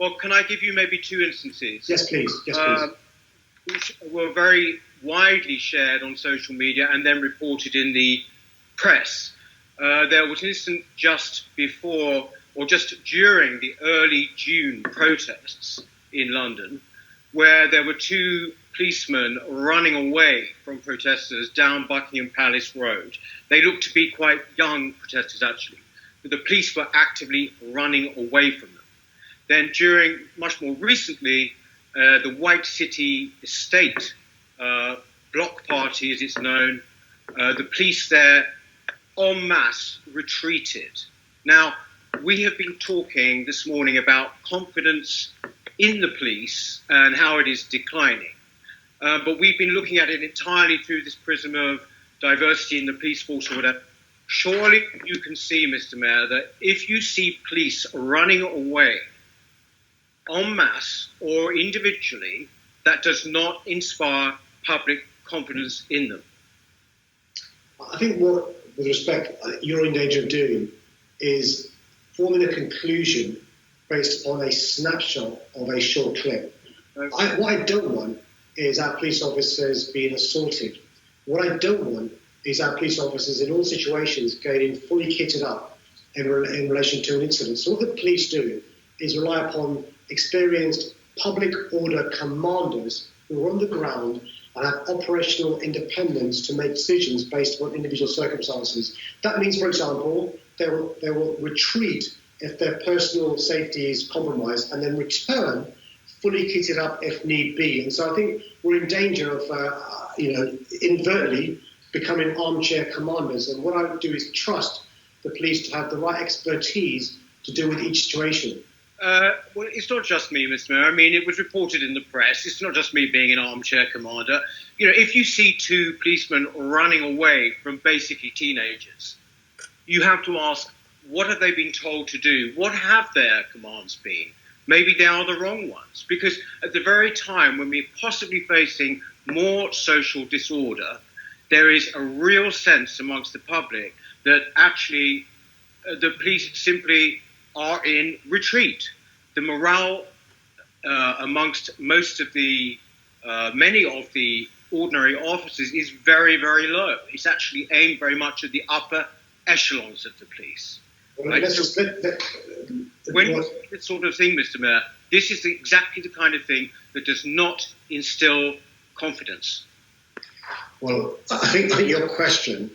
Well, can I give you maybe two instances? Yes, please. Yes, please. Which were very widely shared on social media and then reported in the press. There was an incident just before or just during the early June protests in London, where there were two policemen running away from protesters down Buckingham Palace Road. They looked to be quite young protesters, actually, but the police were actively running away from them. Then during, much more recently, the White City Estate block party, as it's known, the police there en masse retreated. Now, we have been talking this morning about confidence in the police and how it is declining. But we've been looking at it entirely through this prism of diversity in the police force or whatever. Surely you can see, Mr. Mayor, that if you see police running away en masse or individually, that does not inspire public confidence in them. I think what, with respect, you're in danger of doing is forming a conclusion based on a snapshot of a short clip. Okay. What I don't want is our police officers being assaulted. What I don't want is our police officers in all situations getting fully kitted up in relation to an incident. So what the police do is rely upon experienced public order commanders who are on the ground and have operational independence to make decisions based on individual circumstances. That means, for example, they will retreat if their personal safety is compromised and then return fully kitted up if need be. And so I think we're in danger of, inadvertently becoming armchair commanders. And what I would do is trust the police to have the right expertise to deal with each situation. Well, it's not just me, Mr. Mayor. I mean, it was reported in the press. It's not just me being an armchair commander. You know, if you see two policemen running away from basically teenagers, you have to ask, what have they been told to do? What have their commands been? Maybe they are the wrong ones. Because at the very time when we're possibly facing more social disorder, there is a real sense amongst the public that actually the police simply are in retreat. The morale amongst most of the, many of the ordinary officers is very, very low. It's actually aimed very much at the upper echelons of the police. Well, right? let's just When you see this sort of thing, Mr. Mayor, this is exactly the kind of thing that does not instill confidence. Well, I think your question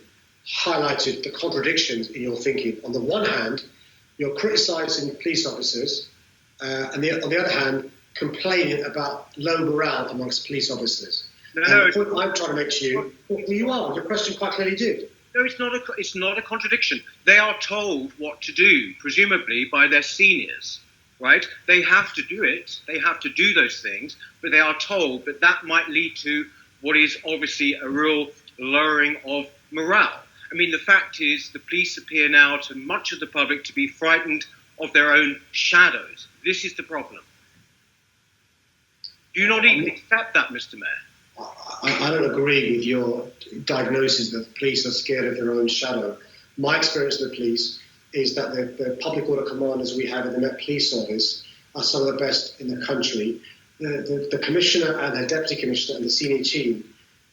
highlighted the contradictions in your thinking. On the one hand, you're criticising police officers, and on the other hand, complaining about low morale amongst police officers. No, the point I'm trying to make to you, well, you are. Your question quite clearly did. No, it's not a contradiction. They are told what to do, presumably by their seniors, right? They have to do it. They have to do those things, but they are told that that might lead to what is obviously a real lowering of morale. I mean, the fact is the police appear now to much of the public to be frightened of their own shadows. This is the problem. Do you not even accept that, Mr. Mayor? I don't agree with your diagnosis that the police are scared of their own shadow. My experience with the police is that the public order commanders we have in the Met Police Service are some of the best in the country. The Commissioner and her Deputy Commissioner and the senior team,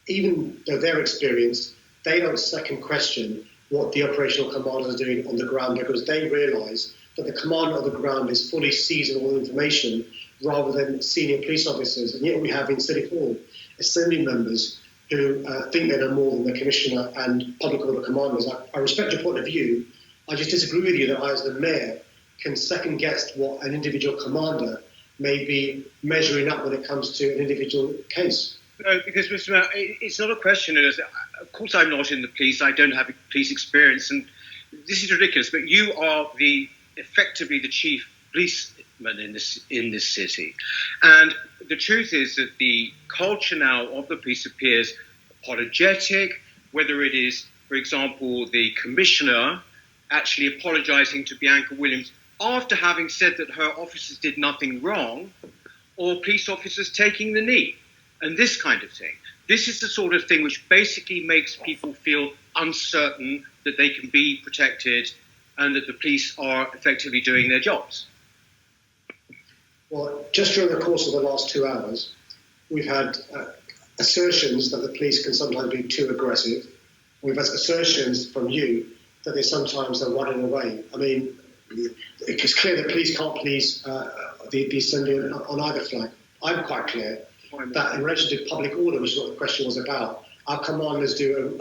even though they're experienced, they don't second question what the operational commanders are doing on the ground because they realise that the commander on the ground is fully seizing all information rather than senior police officers. And yet we have in City Hall Assembly members who think they know more than the Commissioner and public order commanders. I respect your point of view. I just disagree with you that I, as the Mayor, can second guess what an individual commander may be measuring up when it comes to an individual case. No, because, Mr. Mayor, it's not a question. Of course, I'm not in the police. I don't have police experience, and this is ridiculous. But you are effectively the chief policeman in this city, and the truth is that the culture now of the police appears apologetic. Whether it is, for example, the Commissioner actually apologising to Bianca Williams after having said that her officers did nothing wrong, or police officers taking the knee. And this kind of thing. This is the sort of thing which basically makes people feel uncertain that they can be protected and that the police are effectively doing their jobs. Well, just during the course of the last 2 hours, we've had assertions that the police can sometimes be too aggressive. We've had assertions from you that they sometimes are running away. I mean, it's clear that police can't police the assembly on either flank. I'm quite clear that in relation to public order, which is what the question was about, our commanders do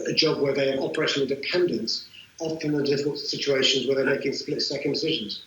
a job where they have operational independence, often in difficult situations where they're making split-second decisions.